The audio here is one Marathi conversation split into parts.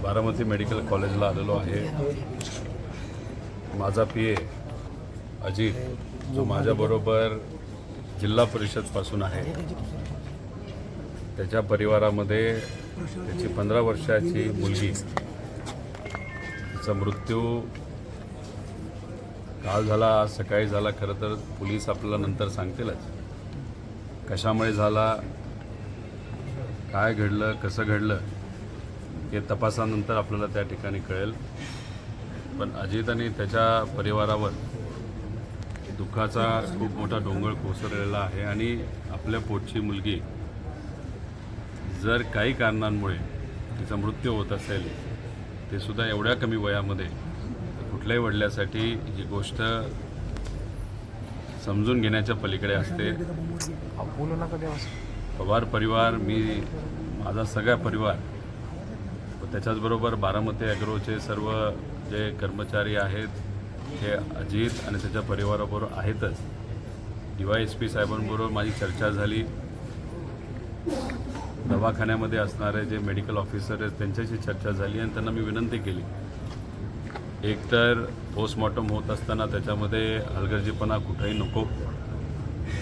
बारामती मेडिकल कॉलेजला आलेलो आहे। माझा PA अजित जो माझ्याबरोबर जिल्हा परिषदपासून आहे, त्याच्या परिवारामध्ये त्याची 15 वर्षाची मुलगी, तिचा मृत्यू काल झाला, आज सकाळी झाला। खरं तर पोलीस आपल्याला नंतर सांगतीलच कशामुळे झाला, काय घडलं, कसं घडलं हे तपासानंतर आपल्याला त्या ठिकाणी कळेल। पण अजित आणि त्याच्या परिवारावर दुःखाचा खूप मोठा डोंगर कोसळलेला आहे आणि आपल्या पोटची मुलगी जर काही कारणांमुळे तिचा मृत्यू होत असेल, ते सुद्धा एवढ्या कमी वयामध्ये, कुठल्याही वडिलांसाठी ही गोष्ट समजून घेण्याच्या पलीकडे असते। पवार परिवार, माझा सगळा परिवार व त्याच्याचबरोबर बारामती ॲग्रोचे सर्व जे कर्मचारी आहेत हे अजित आणि त्याच्या परिवाराबरोबर आहेतच। DYSP साहेबांबरोबर माझी चर्चा झाली। दवाखान्यामध्ये असणारे जे मेडिकल ऑफिसर आहेत त्यांच्याशी चर्चा झाली आणि त्यांना मी विनंती केली, एकतर पोस्टमॉर्टम होत असताना त्याच्यामध्ये हलगर्जीपणा कुठेही नको।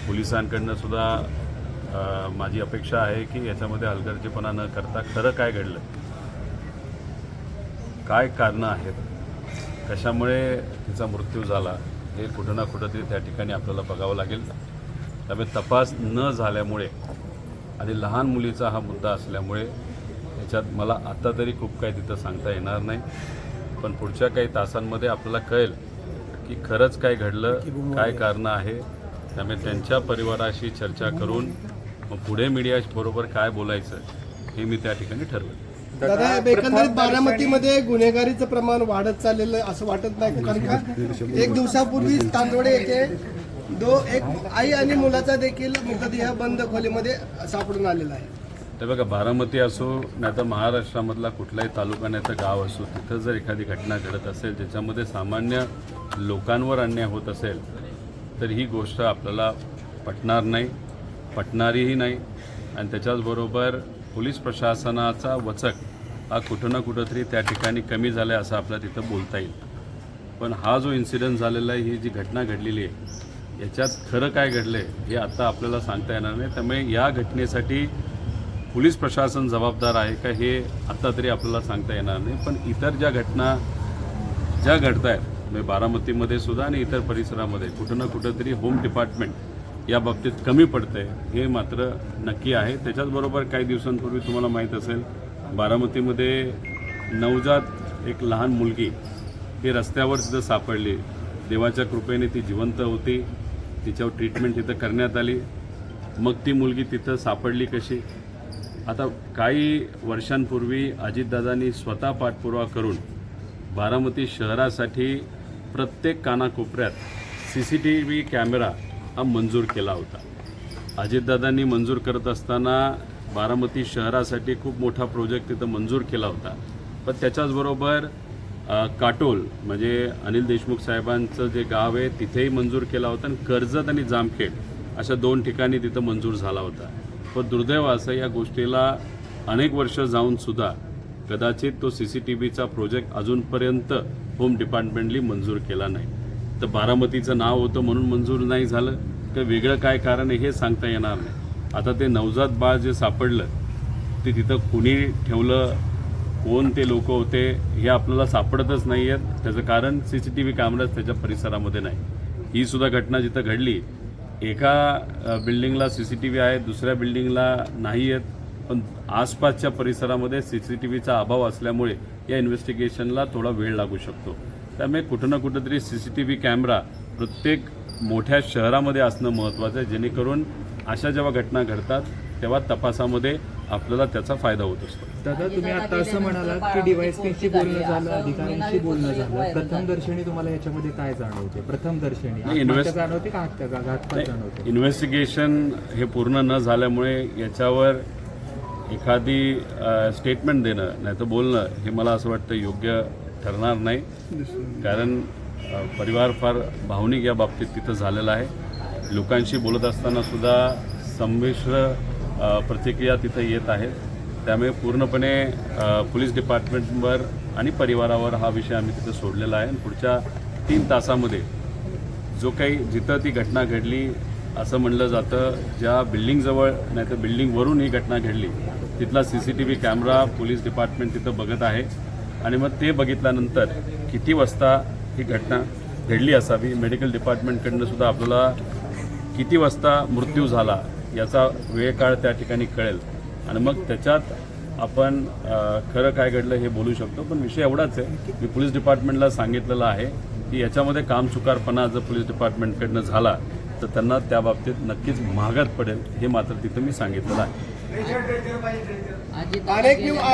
पोलिसांकडनं सुद्धा माझी अपेक्षा आहे की याच्यामध्ये हलगर्जीपणा न करता खरं काय घडलं, काय कारणं आहेत, कशामुळे तिचा मृत्यू झाला, हे कुठं ना कुठंतरी त्या ठिकाणी आपल्याला बघावं लागेल। त्यामुळे तपास न झाल्यामुळे आणि लहान मुलीचा हा मुद्दा असल्यामुळे याच्यात मला आत्ता तरी खूप काही तिथं सांगता येणार नाही। पण पुढच्या काही तासांमध्ये आपल्याला कळेल की खरंच काय घडलं, काय कारणं आहे। त्यामुळे त्यांच्या परिवाराशी चर्चा करून मग पुढे मीडियाबरोबर काय बोलायचं हे मी त्या ठिकाणी ठरवेन। दादा, एकंदरीत बारामतीमध्ये गुन्हेगारीचं प्रमाण वाढत चाललेलं असं वाटत नाही? कारण का एक दिवसापूर्वी तांदोडे येथे एक आई आणि मुलाचा देखील मृतदेह बंद खोलीमध्ये सापडून आलेला आहे। तर बघा, बारामती असो नाही तर महाराष्ट्रामधला कुठलाही तालुका नाही तर गाव असो, तिथं जर एखादी घटना घडत असेल ज्याच्यामध्ये सामान्य लोकांवर अन्याय होत असेल तर ही गोष्ट आपल्याला पटणार नाही, पटणारीही नाही। आणि त्याच्याचबरोबर पोलीस प्रशासनाचा वचक हा कुठं ना कुठंतरी त्या ठिकाणी कमी झाला आहे असं आपल्याला तिथं बोलता येईल। पण हा जो इन्सिडेंट झालेला आहे, ही जी घटना घडलेली आहे, याच्यात खरं काय घडलं आहे हे आता आपल्याला सांगता येणार नाही। त्यामुळे या घटनेसाठी पोलीस प्रशासन जबाबदार आहे का हे आत्ता तरी आपल्याला सांगता येणार नाही। पण इतर ज्या घटना ज्या घडत आहेत म्हणजे बारामतीमध्ये सुद्धा आणि इतर परिसरामध्ये कुठं ना कुठंतरी होम डिपार्टमेंट या बाबतीत कमी पडतं आहे हे मात्र नक्की आहे। त्याच्याचबरोबर काही दिवसांपूर्वी तुम्हाला माहीत असेल, बारामतीमध्ये नवजात एक लहान मुलगी ही रस्त्यावर तिथं सापडली। देवाच्या कृपेने ती जिवंत होती, तिच्यावर ट्रीटमेंट तिथं करण्यात आली। मग ती मुलगी तिथं सापडली कशी? आता काही वर्षांपूर्वी अजितदादांनी स्वतः पाठपुरावा करून बारामती शहरासाठी प्रत्येक कानाकोपऱ्यात CCTV कॅमेरा हा मंजूर केला होता। अजितदादांनी मंजूर करत असताना बारामती शहरासाठी खूप मोठा प्रोजेक्ट तिथं मंजूर केला होता। पण त्याच्याचबरोबर काटोल म्हणजे अनिल देशमुख साहेबांचं जे गाव आहे तिथेही मंजूर केला होता आणि कर्जत आणि जामखेड अशा 2 ठिकाणी तिथं मंजूर झाला होता। पण दुर्दैव असं या गोष्टीला अनेक वर्ष जाऊनसुद्धा कदाचित तो CCTVचा प्रोजेक्ट अजूनपर्यंत होम डिपार्टमेंटली मंजूर केला नाही। तर बारामतीचं नाव होतं म्हणून मंजूर नाही झालं तर वेगळं काय कारण आहे हे सांगता येणार नाही। आता ते नवजात बाळ जे सापडलं ते तिथं कुणी ठेवलं, कोण ते लोक होते हे आपल्याला सापडतच नाही आहेत। त्याचं कारण CCTV कॅमेराज त्याच्या परिसरामध्ये नाही। ही सुद्धा घटना जिथं घडली, एका बिल्डिंगला CCTV आहे, दुसऱ्या बिल्डिंगला नाही आहेत, पण आसपासच्या परिसरामध्ये CCTVचा अभाव असल्यामुळे या इन्व्हेस्टिगेशनला थोडा वेळ लागू शकतो। त्यामुळे कुठं ना कुठंतरी CCTV कॅमेरा प्रत्येक मोठ्या शहरामध्ये असणं महत्त्वाचं आहे, जेणेकरून अशा जेव्हा घटना घडतात तेव्हा तपासामध्ये आपल्याला त्याचा फायदा होत असतो। दादा, तुम्ही आता असं म्हणालात की DYSPशी बोलणं झालं, अधिकाऱ्यांशी बोलणं झालं, प्रथमदर्शनी तुम्हाला याच्यामध्ये काय जाणवते? प्रथमदर्शनी जाणवते का घातपात जाणवते? इन्व्हेस्टिगेशन हे पूर्ण न झाल्यामुळे याच्यावर एखादी स्टेटमेंट देणं नाही तर बोलणं हे मला असं वाटतं योग्य ठरणार नाही। कारण परिवार फार भावनिक या बाबतीत तिथं झालेला आहे। लोकांशी बोलत असताना सुद्धा संमिश्र प्रतिक्रिया तिथं येत आहेत। त्यामुळे पूर्णपणे पोलीस डिपार्टमेंटवर आणि परिवारावर हा विषय आम्ही तिथं सोडलेला आहे. आणि पुढच्या 3 तासामध्ये जो काही जिथं ती घटना घडली असं म्हणलं जातं, ज्या बिल्डिंगजवळ नाही तर बिल्डिंगवरून ही घटना घडली तिथला CCTV कॅमेरा पोलीस डिपार्टमेंट तिथं बघत आहे. आणि मग ते बघितल्यानंतर किती वाजता ही घटना घडली असावी, मेडिकल डिपार्टमेंटकडनं सुद्धा आपल्याला किती वाजता मृत्यू झाला याचा वेळ काळ त्या ठिकाणी कळेल. आणि मग त्याच्यात आपण खरं काय घडलं हे बोलू शकतो. पण विषय एवढाच आहे, मी पोलीस डिपार्टमेंटला सांगितलेलं आहे की याच्यामध्ये कामचुकारपणा जर पोलीस डिपार्टमेंटकडनं झाला तर त्यांना त्या बाबतीत नक्कीच महागात पडेल, हे मात्र तिथं मी सांगितलेलं आहे.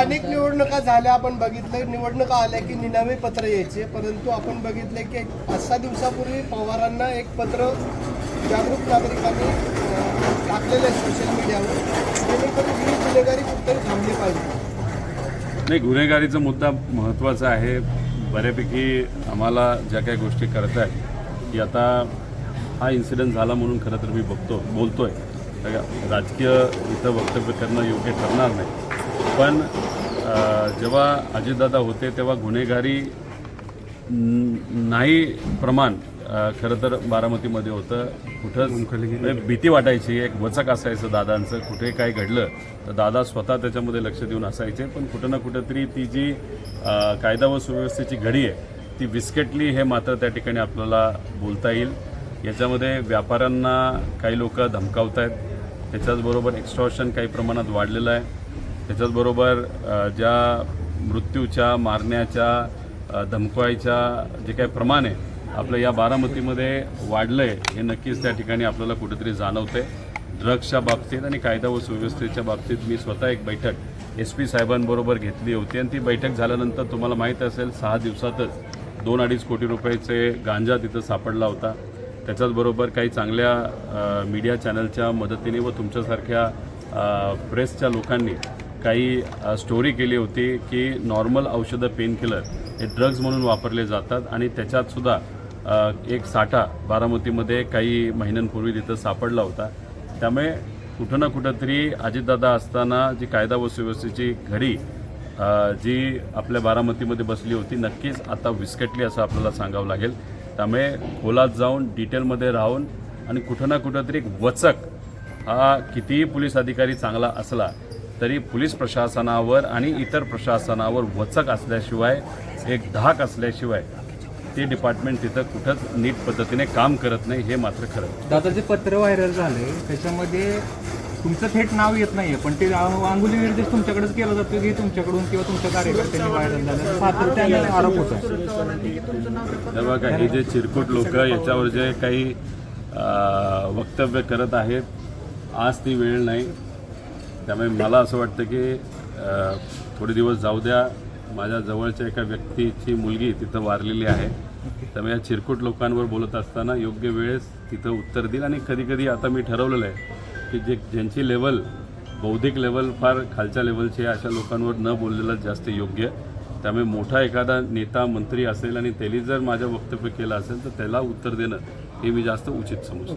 अनेक निवडणुका झाल्या, आपण बघितलं निवडणुका आल्या की निनावी पत्र यायचे, परंतु आपण बघितले की 5-6 दिवसापूर्वी पवारांना एक पत्र जागरूक नागरिकांनी टाकलेलं आहे सोशल मीडियावर, जेणेकरून ही गुन्हेगारी कुठेतरी थांबली पाहिजे. नाही, गुन्हेगारीचा मुद्दा महत्त्वाचा आहे. बऱ्यापैकी आम्हाला ज्या काही गोष्टी करत आहेत की आता हा इन्सिडेंट झाला म्हणून खरं तर मी बोलतोय, राजकीय इथं वक्तव्य करणं योग्य ठरणार नाही. पण जेव्हा अजितदादा होते तेव्हा गुन्हेगारी नाही प्रमाण खरं तर बारामतीमध्ये होतं. कुठंच भीती वाटायची, एक वचक असायचं दादांचं. कुठे काय घडलं तर दादा स्वतः त्याच्यामध्ये लक्ष देऊन असायचे. पण कुठं ना कुठंतरी ती जी कायदा व सुव्यवस्थेची घडी आहे ती विस्कटली, हे मात्र त्या ठिकाणी आपल्याला बोलता येईल. याच्यामध्ये व्यापाऱ्यांना काही लोक धमकावत आहेत, त्याच्याचबरोबर एक्स्टॉर्शन काही प्रमाणात वाढलेलं आहे. त्याच्याचबरोबर ज्या मृत्यूच्या, मारण्याच्या, धमकवायच्या जे काही प्रमाण आहे आपलं या बारामतीमध्ये वाढलं आहे, हे नक्कीच त्या ठिकाणी आपल्याला कुठेतरी जाणवतं आहे. ड्रग्सच्या बाबतीत आणि कायदा व सुव्यवस्थेच्या बाबतीत मी स्वतः एक बैठक SP साहेबांबरोबर घेतली होती. आणि ती बैठक झाल्यानंतर तुम्हाला माहीत असेल 6 दिवसातच 2-2.5 कोटी रुपयाचे गांजा तिथं सापडला होता. त्याच्याचबरोबर काही चांगल्या मीडिया चॅनलच्या मदतीने व तुमच्यासारख्या प्रेसच्या लोकांनी काही स्टोरी केली होती की नॉर्मल औषधं पेनकिलर हे ड्रग्ज म्हणून वापरले जातात. आणि त्याच्यातसुद्धा एक साठा बारामतीमध्ये काही महिन्यांपूर्वी तिथं सापडला होता. त्यामुळे कुठं ना कुठंतरी अजितदादा असताना जी कायदा व सुव्यवस्थेची घडी जी आपल्या बारामतीमध्ये बसली होती नक्कीच आता विस्कटली असं आपल्याला सांगावं लागेल. त्यामुळे खोलात जाऊन डिटेलमध्ये राहून आणि कुठं ना कुठंतरी एक वचक, हा कितीही पोलीस अधिकारी चांगला असला तरी पोलीस प्रशासनावर आणि इतर प्रशासनावर वचक असल्याशिवाय, एक धाक असल्याशिवाय ते डिपार्टमेंट तिथं कुठंच नीट पद्धतीने काम करत नाही, हे मात्र खरं. दादा, जे पत्र व्हायरल झालंय त्याच्यामध्ये तुमचं थेट नाव येत नाहीये, पण ते अंगुली निर्देश तुमच्याकडेच केला जातो की तुमच्याकडून किंवा तुमच्या कार्यकर्त्यांनी व्हायरल झालं, सातत्याने आरोप होता. तेव्हा का हे जे चिरकुट लोक याच्यावर जे काही वक्तव्य करत आहेत, आज ती वेळ नाही. त्यामुळे मला असं वाटतं की थोडे दिवस जाऊ द्या. माझ्या जवळच्या एका व्यक्तीची मुलगी तिथं वारलेली आहे. त्यामुळे या चिरकुट लोकांवर बोलत असताना योग्य वेळेस तिथं उत्तर देईल. आणि कधीकधी आता मी ठरवलेलं आहे की ज्यांची लेवल, बौद्धिक लेवल फार खालच्या लेवलची आहे, अशा लोकांवर न बोललेलं जास्त योग्य. त्यामुळे मोठा एखादा नेता, मंत्री असेल आणि त्यांनी जर माझं वक्तव्य केलं असेल तर त्याला उत्तर देणं हे मी जास्त उचित समजतो.